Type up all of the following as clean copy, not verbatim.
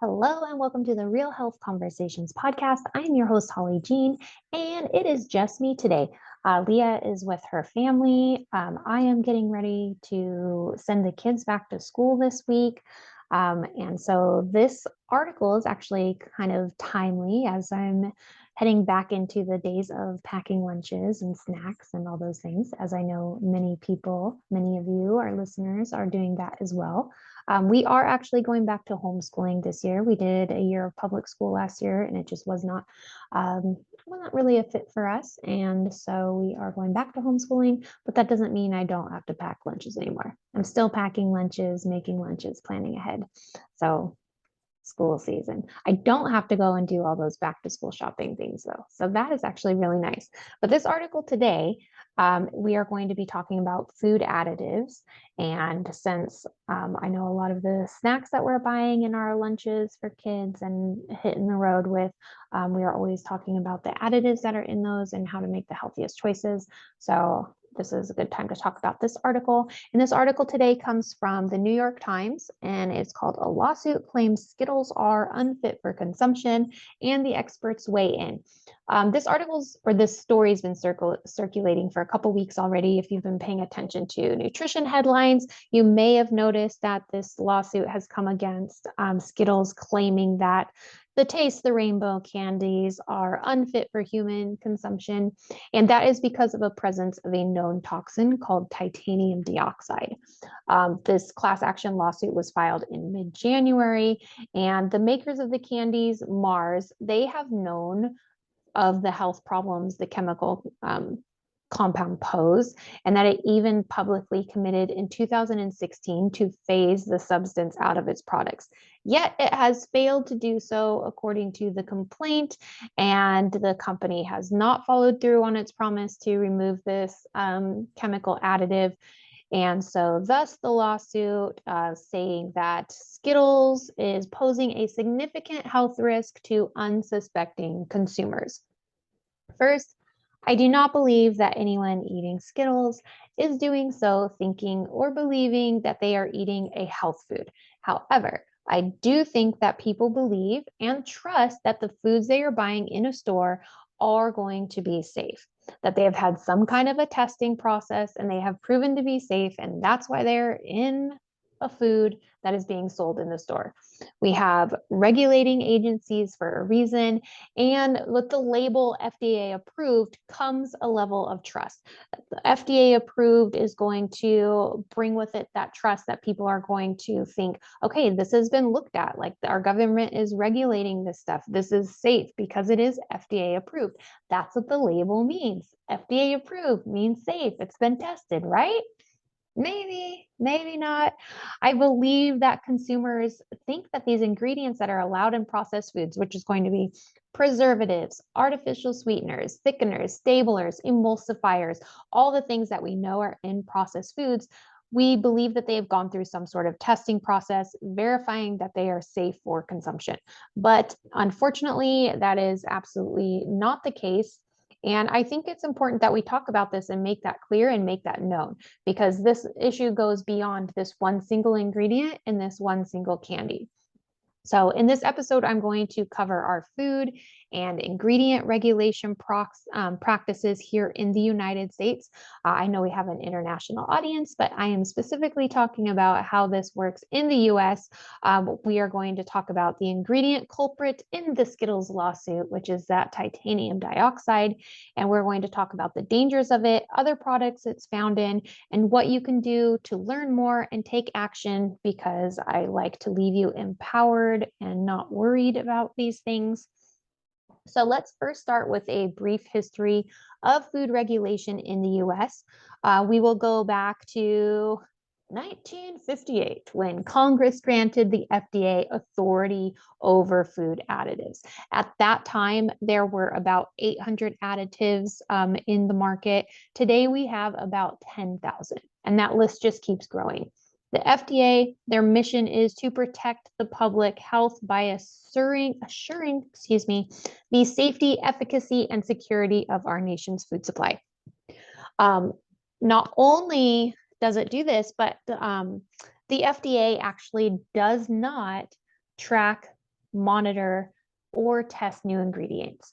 Hello and welcome to the Real Health Conversations podcast. I am your host, Holly Jean, and it is just me today. Leah is with her family. I am getting ready to send the kids back to school this week. And so this article is actually kind of timely as I'm heading back into the days of packing lunches and snacks and all those things, as I know many people, many of you, our listeners, are doing that as well. We are actually going back to homeschooling this year. We did a year of public school last year, and it just was not really a fit for us. And so we are going back to homeschooling, but that doesn't mean I don't have to pack lunches anymore. I'm still packing lunches, making lunches, planning ahead. So school season. I don't have to go and do all those back to school shopping things though. So that is actually really nice. But this article today, we are going to be talking about food additives. And since I know a lot of the snacks that we're buying in our lunches for kids and hitting the road with, we are always talking about the additives that are in those and how to make the healthiest choices. So this is a good time to talk about this article. And this article today comes from the New York Times, and it's called "A Lawsuit Claims Skittles Are Unfit for Consumption and the Experts Weigh In." This story has been circulating for a couple weeks already. If you've been paying attention to nutrition headlines, you may have noticed that this lawsuit has come against Skittles, claiming that the Taste the Rainbow candies are unfit for human consumption. And that is because of a presence of a known toxin called titanium dioxide. This class action lawsuit was filed in mid-January, and the makers of the candies, Mars, they have known of the health problems the chemical compound pose, and that it even publicly committed in 2016 to phase the substance out of its products. Yet it has failed to do so, according to the complaint, and the company has not followed through on its promise to remove this chemical additive. And so, thus, the lawsuit saying that Skittles is posing a significant health risk to unsuspecting consumers. First, I do not believe that anyone eating Skittles is doing so thinking or believing that they are eating a health food. However, I do think that people believe and trust that the foods they are buying in a store are going to be safe, that they have had some kind of a testing process and they have proven to be safe, and that's why they're in a food that is being sold in the store. We have regulating agencies for a reason, and with the label FDA approved comes a level of trust. The FDA approved is going to bring with it that trust that people are going to think, okay, this has been looked at, like our government is regulating this stuff. This is safe because it is FDA approved. That's what the label means. FDA approved means safe. It's been tested, right? Maybe not. I believe that consumers think that these ingredients that are allowed in processed foods, which is going to be preservatives, artificial sweeteners, thickeners, stablers, emulsifiers, all the things that we know are in processed foods, we believe that they have gone through some sort of testing process, verifying that they are safe for consumption. But unfortunately, that is absolutely not the case. And I think it's important that we talk about this and make that clear and make that known, because this issue goes beyond this one single ingredient in this one single candy. So in this episode, I'm going to cover our food and ingredient regulation practices here in the United States. I know we have an international audience, but I am specifically talking about how this works in the US. We are going to talk about the ingredient culprit in the Skittles lawsuit, which is that titanium dioxide. And we're going to talk about the dangers of it, other products it's found in, and what you can do to learn more and take action, because I like to leave you empowered and not worried about these things. So let's first start with a brief history of food regulation in the US. We will go back to 1958, when Congress granted the FDA authority over food additives. At that time, there were about 800 additives in the market. Today, we have about 10,000, and that list just keeps growing. The FDA, their mission is to protect the public health by assuring the safety, efficacy, and security of our nation's food supply. Not only does it do this, but the FDA actually does not track monitor, or test new ingredients.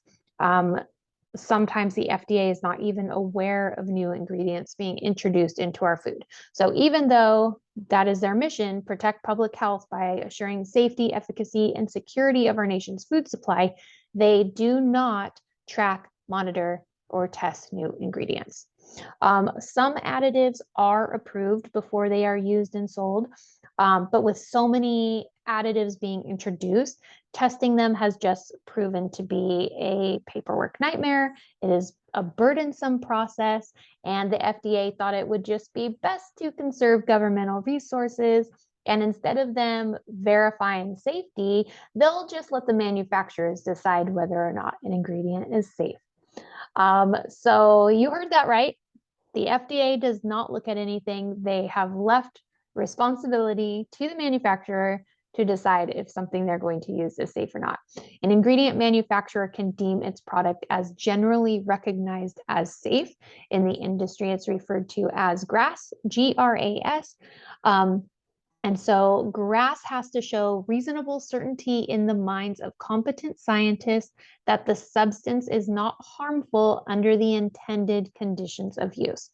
Sometimes the FDA is not even aware of new ingredients being introduced into our food. So even though that is their mission, protect public health by assuring safety, efficacy, and security of our nation's food supply, they do not track, monitor, or test new ingredients. Some additives are approved before they are used and sold, but with so many additives being introduced, testing them has just proven to be a paperwork nightmare. It is a burdensome process, and the FDA thought it would just be best to conserve governmental resources. And instead of them verifying safety, they'll just let the manufacturers decide whether or not an ingredient is safe. So you heard that right. The FDA does not look at anything. They have left responsibility to the manufacturer to decide if something they're going to use is safe or not. An ingredient manufacturer can deem its product as generally recognized as safe. In the industry, it's referred to as GRAS, G-R-A-S. And so GRAS has to show reasonable certainty in the minds of competent scientists that the substance is not harmful under the intended conditions of use.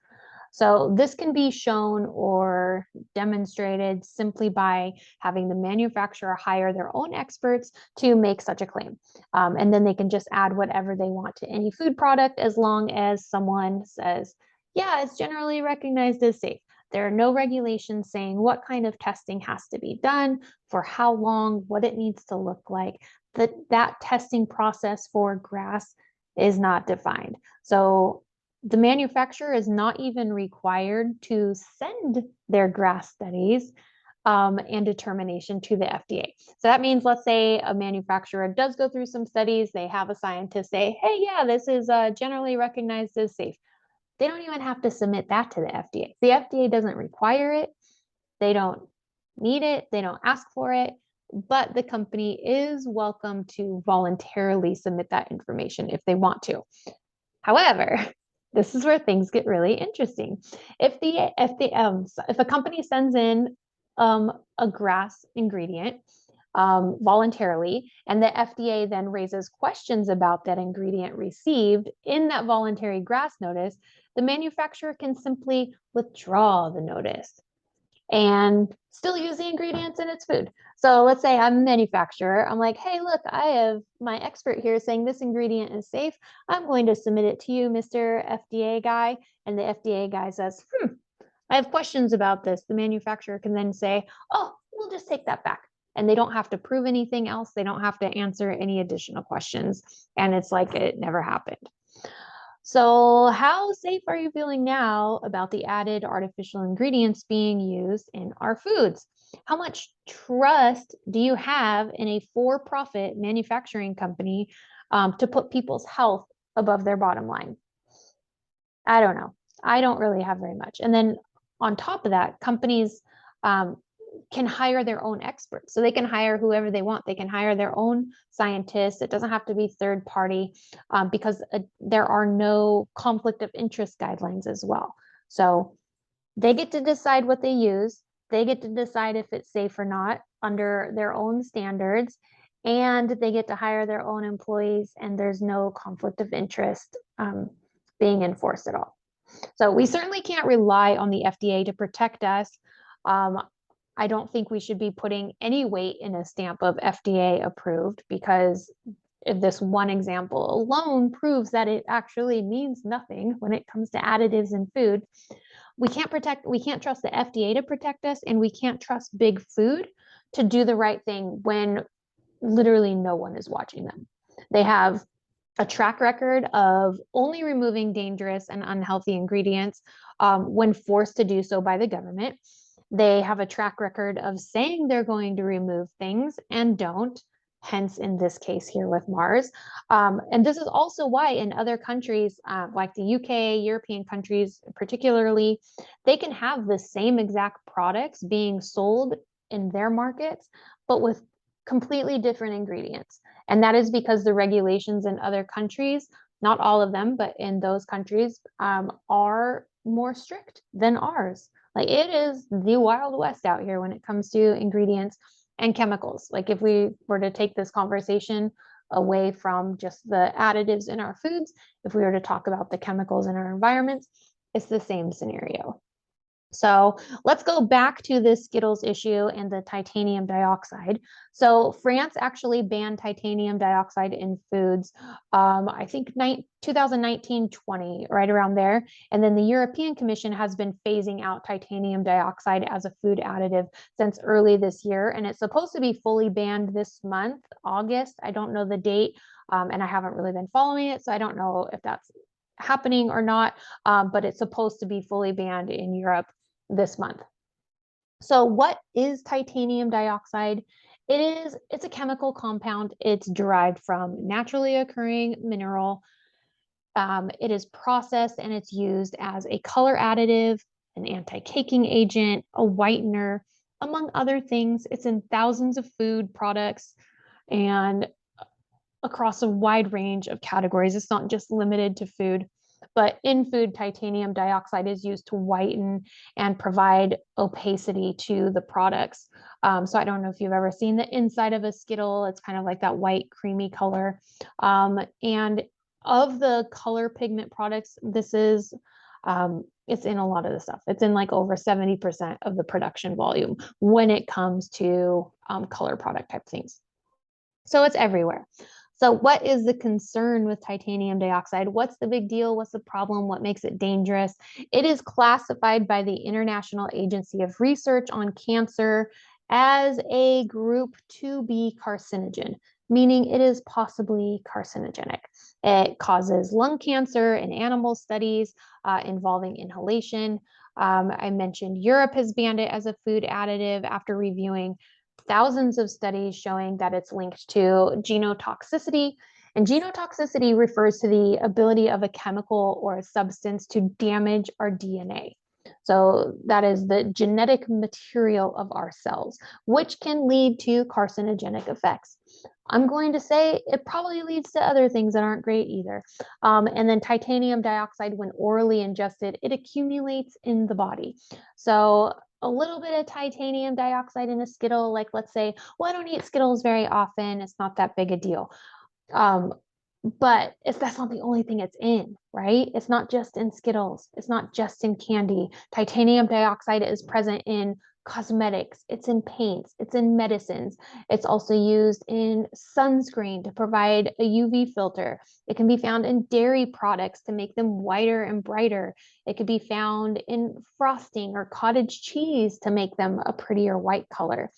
So this can be shown or demonstrated simply by having the manufacturer hire their own experts to make such a claim. And then they can just add whatever they want to any food product as long as someone says, yeah, it's generally recognized as safe. There are no regulations saying what kind of testing has to be done, for how long, what it needs to look like. That testing process for GRAS is not defined. So the manufacturer is not even required to send their GRAS studies and determination to the FDA. So that means, let's say a manufacturer does go through some studies, they have a scientist say, hey, yeah, this is generally recognized as safe. They don't even have to submit that to the FDA. The FDA doesn't require it. They don't need it. They don't ask for it. But the company is welcome to voluntarily submit that information if they want to. However, this is where things get really interesting. If a company sends in a GRAS ingredient voluntarily, and the FDA then raises questions about that ingredient received in that voluntary GRAS notice, the manufacturer can simply withdraw the notice and still use the ingredients in its food. So let's say I'm a manufacturer. I'm like, hey, look, I have my expert here saying this ingredient is safe. I'm going to submit it to you, Mr. FDA guy. And the FDA guy says, I have questions about this. The manufacturer can then say, oh, we'll just take that back. And they don't have to prove anything else. They don't have to answer any additional questions. And it's like it never happened. So how safe are you feeling now about the added artificial ingredients being used in our foods? How much trust do you have in a for-profit manufacturing company to put people's health above their bottom line? I don't know. I don't really have very much. And then on top of that, companies can hire their own experts. So they can hire whoever they want. They can hire their own scientists. It doesn't have to be third party because there are no conflict of interest guidelines as well. So they get to decide what they use. They get to decide if it's safe or not under their own standards. And they get to hire their own employees, and there's no conflict of interest being enforced at all. So we certainly can't rely on the FDA to protect us. I don't think we should be putting any weight in a stamp of FDA approved, because if this one example alone proves that it actually means nothing when it comes to additives in food. We can't trust the FDA to protect us, and we can't trust big food to do the right thing when literally no one is watching them. They have a track record of only removing dangerous and unhealthy ingredients when forced to do so by the government. They have a track record of saying they're going to remove things and don't, hence in this case here with Mars. And this is also why in other countries, like the UK, European countries particularly, they can have the same exact products being sold in their markets, but with completely different ingredients. And that is because the regulations in other countries, not all of them, but in those countries, are more strict than ours. Like, it is the Wild West out here when it comes to ingredients and chemicals. Like if we were to take this conversation away from just the additives in our foods, if we were to talk about the chemicals in our environments, it's the same scenario. So let's go back to the Skittles issue and the titanium dioxide. So France actually banned titanium dioxide in foods, I think 2019-20, right around there. And then the European Commission has been phasing out titanium dioxide as a food additive since early this year. And it's supposed to be fully banned this month, August. I don't know the date, and I haven't really been following it, so I don't know if that's happening or not, but it's supposed to be fully banned in Europe this month. So what is titanium dioxide? It's a chemical compound. It's derived from naturally occurring mineral. It is processed and it's used as a color additive, an anti-caking agent, a whitener, among other things. It's in thousands of food products and across a wide range of categories. It's not just limited to food. But in food, titanium dioxide is used to whiten and provide opacity to the products. So I don't know if you've ever seen the inside of a Skittle. It's kind of like that white, creamy color. And of the color pigment products, this is, it's in a lot of the stuff. It's in like over 70% of the production volume when it comes to color product type things. So it's everywhere. So what is the concern with titanium dioxide? What's the big deal? What's the problem? What makes it dangerous? It is classified by the International Agency of Research on Cancer as a group 2B carcinogen, meaning it is possibly carcinogenic. It causes lung cancer in animal studies involving inhalation. I mentioned Europe has banned it as a food additive after reviewing thousands of studies showing that it's linked to genotoxicity. And genotoxicity refers to the ability of a chemical or a substance to damage our DNA. So that is the genetic material of our cells, which can lead to carcinogenic effects. I'm going to say it probably leads to other things that aren't great either. And then titanium dioxide, when orally ingested, it accumulates in the body. So a little bit of titanium dioxide in a Skittle, like let's say, well, I don't eat Skittles very often. It's not that big a deal. But that's not the only thing it's in, right? It's not just in Skittles. It's not just in candy. Titanium dioxide is present in cosmetics. It's in paints. It's in medicines. It's also used in sunscreen to provide a UV filter. It can be found in dairy products to make them whiter and brighter. It could be found in frosting or cottage cheese to make them a prettier white color.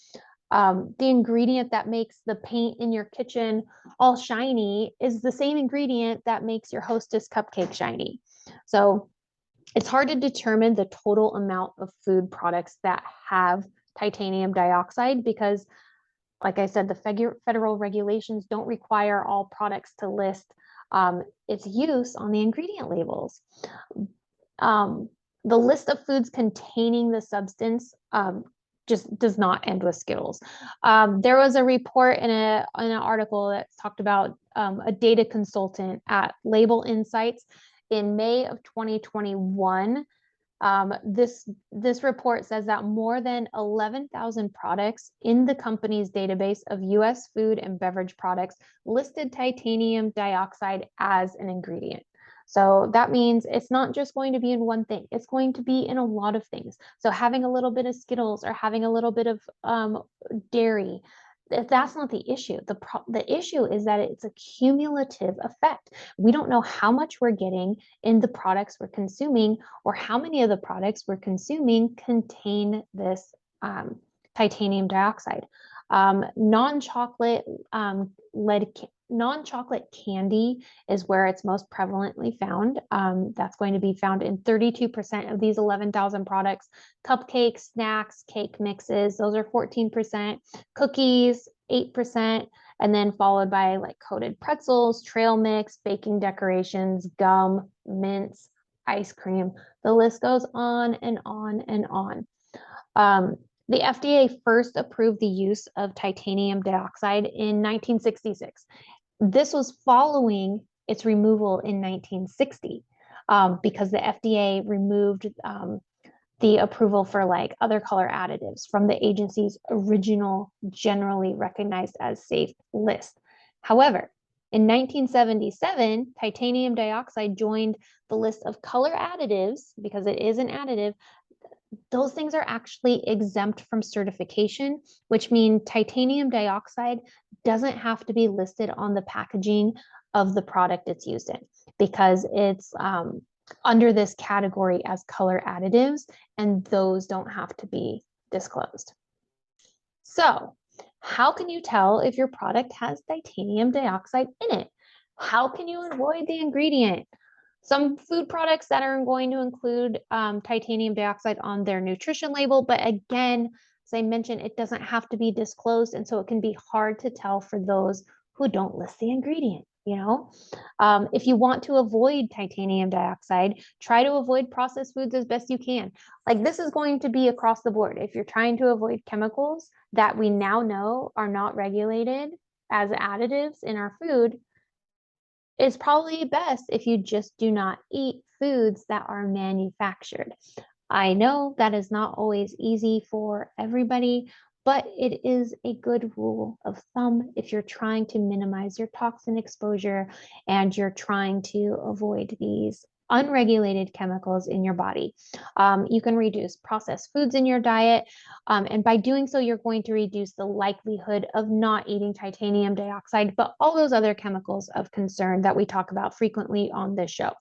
The ingredient that makes the paint in your kitchen all shiny is the same ingredient that makes your Hostess cupcake shiny. So it's hard to determine the total amount of food products that have titanium dioxide because, like I said, the federal regulations don't require all products to list its use on the ingredient labels. The list of foods containing the substance just does not end with Skittles. There was a report in an article that talked about a data consultant at Label Insights in May of 2021. This report says that more than 11,000 products in the company's database of US food and beverage products listed titanium dioxide as an ingredient. So that means it's not just going to be in one thing, it's going to be in a lot of things. So having a little bit of Skittles or having a little bit of dairy, that's not the issue. The issue is that it's a cumulative effect. We don't know how much we're getting in the products we're consuming or how many of the products we're consuming contain this titanium dioxide. Non-chocolate candy is where it's most prevalently found. That's going to be found in 32% of these 11,000 products. Cupcakes, snacks, cake mixes, those are 14%. Cookies, 8%, and then followed by like coated pretzels, trail mix, baking decorations, gum, mints, ice cream. The list goes on and on and on. The FDA first approved the use of titanium dioxide in 1966. This was following its removal in 1960 because the FDA removed the approval for like other color additives from the agency's original generally recognized as safe list. However, in 1977, titanium dioxide joined the list of color additives because it is an additive. Those things are actually exempt from certification, which means titanium dioxide doesn't have to be listed on the packaging of the product it's used in because it's under this category as color additives, and those don't have to be disclosed. So, how can you tell if your product has titanium dioxide in it? How can you avoid the ingredient? Some food products that are going to include titanium dioxide on their nutrition label, but again, as I mentioned, it doesn't have to be disclosed, and so it can be hard to tell for those who don't list the ingredient. If you want to avoid titanium dioxide, try to avoid processed foods as best you can. Like this is going to be across the board. If you're trying to avoid chemicals that we now know are not regulated as additives in our food, it's probably best if you just do not eat foods that are manufactured. I know that is not always easy for everybody, but it is a good rule of thumb if you're trying to minimize your toxin exposure and you're trying to avoid these unregulated chemicals in your body. You can reduce processed foods in your diet, and by doing so, you're going to reduce the likelihood of not eating titanium dioxide, but all those other chemicals of concern that we talk about frequently on this show.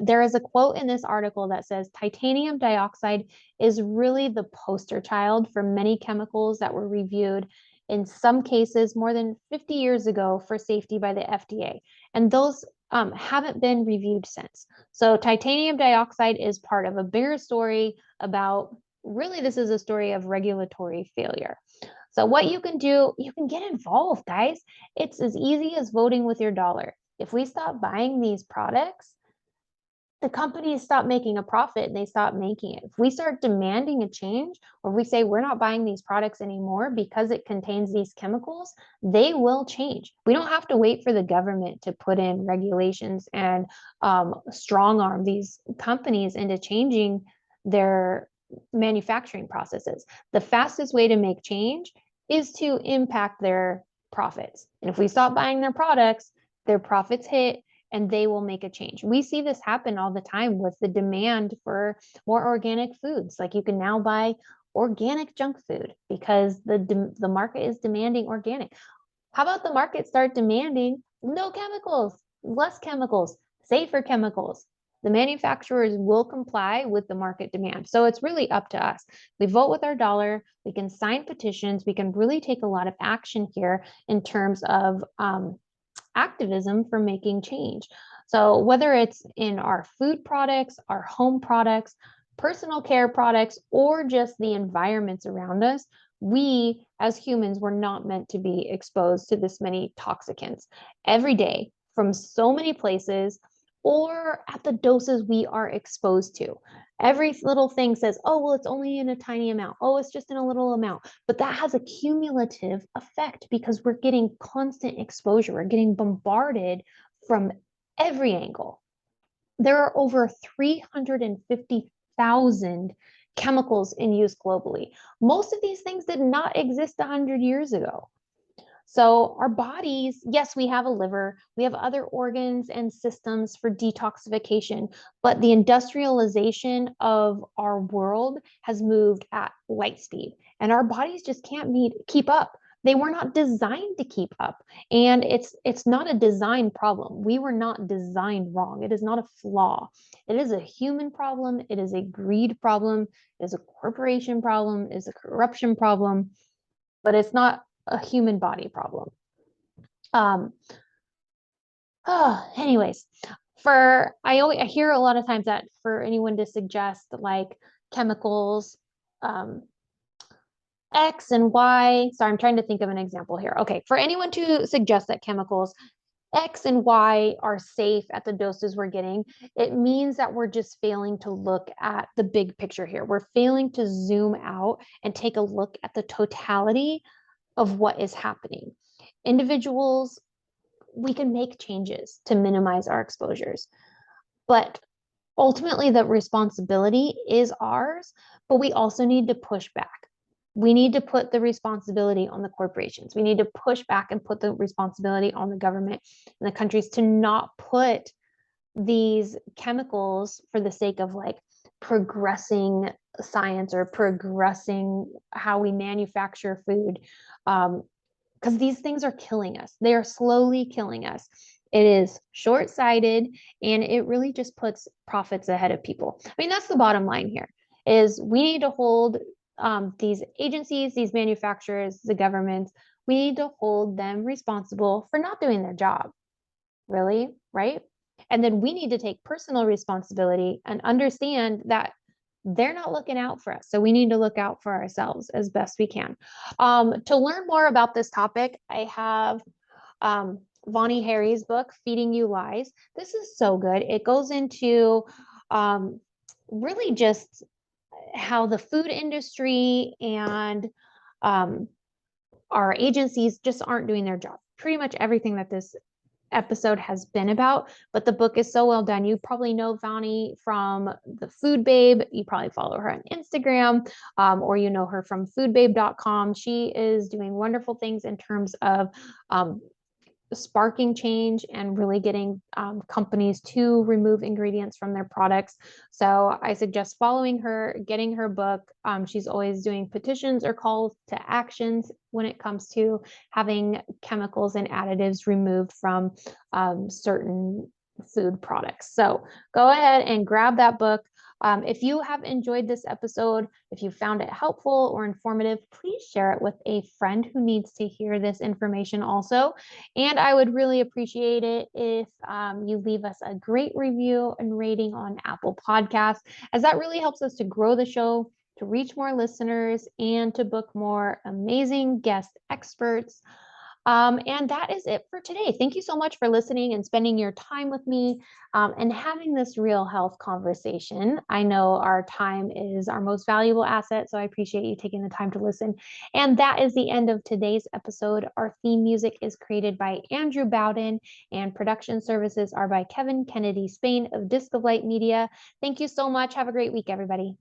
There is a quote in this article that says titanium dioxide is really the poster child for many chemicals that were reviewed in some cases more than 50 years ago for safety by the FDA. And those haven't been reviewed since. So titanium dioxide is part of a bigger story about, really, this is a story of regulatory failure. So what you can do, you can get involved, guys. It's as easy as voting with your dollar. If we stop buying these products, the companies stop making a profit and they stop making it. If we start demanding a change, or we say we're not buying these products anymore because it contains these chemicals, they will change. We don't have to wait for the government to put in regulations and strong arm these companies into changing their manufacturing processes. The fastest way to make change is to impact their profits. And if we stop buying their products, their profits hit and they will make a change. We see this happen all the time with the demand for more organic foods. Like you can now buy organic junk food because the market is demanding organic. How about the market start demanding no chemicals, less chemicals, safer chemicals? The manufacturers will comply with the market demand. So it's really up to us. We vote with our dollar. We can sign petitions. We can really take a lot of action here in terms of activism for making change. So whether it's in our food products, our home products, personal care products, or just the environments around us, we as humans were not meant to be exposed to this many toxicants every day from so many places or at the doses we are exposed to. Every little thing says, oh, well, it's only in a tiny amount. Oh, it's just in a little amount. But that has a cumulative effect because we're getting constant exposure. We're getting bombarded from every angle. There are over 350,000 chemicals in use globally. Most of these things did not exist 100 years ago. So our bodies, yes, we have a liver, we have other organs and systems for detoxification, but the industrialization of our world has moved at light speed, and our bodies just can't keep up. They were not designed to keep up, and it's not a design problem. We were not designed wrong. It is not a flaw. It is a human problem. It is a greed problem. It is a corporation problem. It is a corruption problem, but it's not a human body problem. Anyways, I hear a lot of times that for anyone to suggest like chemicals, X and Y, sorry, I'm trying to think of an example here. Okay, for anyone to suggest that chemicals X and Y are safe at the doses we're getting, it means that we're just failing to look at the big picture here. We're failing to zoom out and take a look at the totality of what is happening. Individuals, we can make changes to minimize our exposures, but Ultimately, the responsibility is ours, but we also need to push back. We need to put the responsibility on the corporations. We need to push back and put the responsibility on the government and the countries to not put these chemicals for the sake of like progressing science or progressing how we manufacture food. Because these things are killing us. They are slowly killing us. It is short-sighted and it really just puts profits ahead of people. I mean, that's the bottom line here is we need to hold these agencies, these manufacturers, the governments, we need to hold them responsible for not doing their job. Really, right? And then we need to take personal responsibility and understand that they're not looking out for us. So we need to look out for ourselves as best we can. To learn more about this topic, I have Vonnie Harry's book, Feeding You Lies. This is so good. It goes into really just how the food industry and our agencies just aren't doing their job. Pretty much everything that this episode has been about, but the book is so well done. You probably know Vonnie from the Food Babe. You probably follow her on Instagram, or you know her from foodbabe.com. She is doing wonderful things in terms of sparking change and really getting companies to remove ingredients from their products. So I suggest following her, getting her book. She's always doing petitions or calls to actions when it comes to having chemicals and additives removed from certain food products. So go ahead and grab that book. If you have enjoyed this episode, if you found it helpful or informative, please share it with a friend who needs to hear this information also. And I would really appreciate it if you leave us a great review and rating on Apple Podcasts, as that really helps us to grow the show, to reach more listeners, and to book more amazing guest experts. And that is it for today. Thank you so much for listening and spending your time with me and having this real health conversation. I know our time is our most valuable asset, so I appreciate you taking the time to listen. And that is the end of today's episode. Our theme music is created by Andrew Bowden, and production services are by Kevin Kennedy Spain of Disc of Light Media. Thank you so much. Have a great week, everybody.